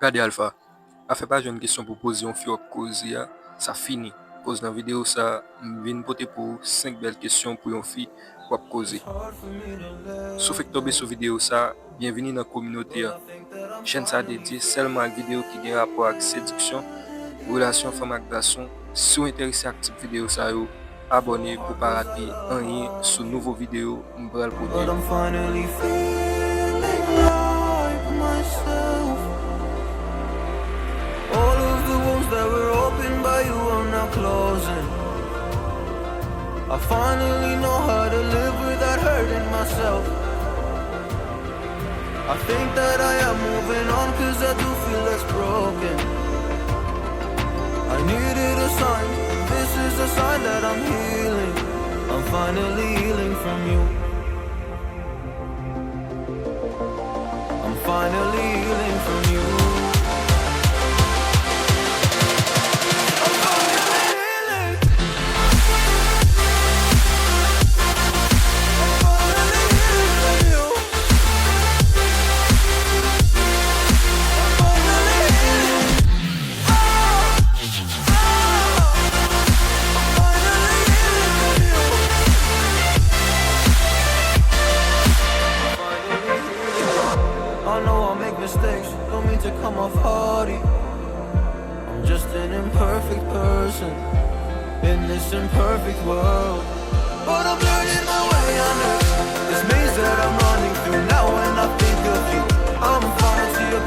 Gade Alpha, a fait pas une question pour poser un fiot cause ça fini. Cause dans la vidéo ça, vient poter pour 5 belles questions pour une fille pour causer. Si vous tomber sur vidéo ça, bienvenue dans la communauté. Chaîne ça dédiée seulement à la vidéo qui a rapport avec séduction, relation femme avec garçon. Si vous intéressez à cette vidéo ça, abonnez pour pas rater rien sur nouveau vidéo m'bral pour that were opened by you are now closing. I finally know how to live without hurting myself. I think that I am moving on cause I do feel less broken. I needed a sign, this is a sign that I'm healing. I'm finally healing from you. I'm finally healing from you. Mistakes, don't mean to come off hardy. I'm just an imperfect person in this imperfect world, but I'm learning my way under this maze that I'm running through. Now when I think of you, I'm falling to your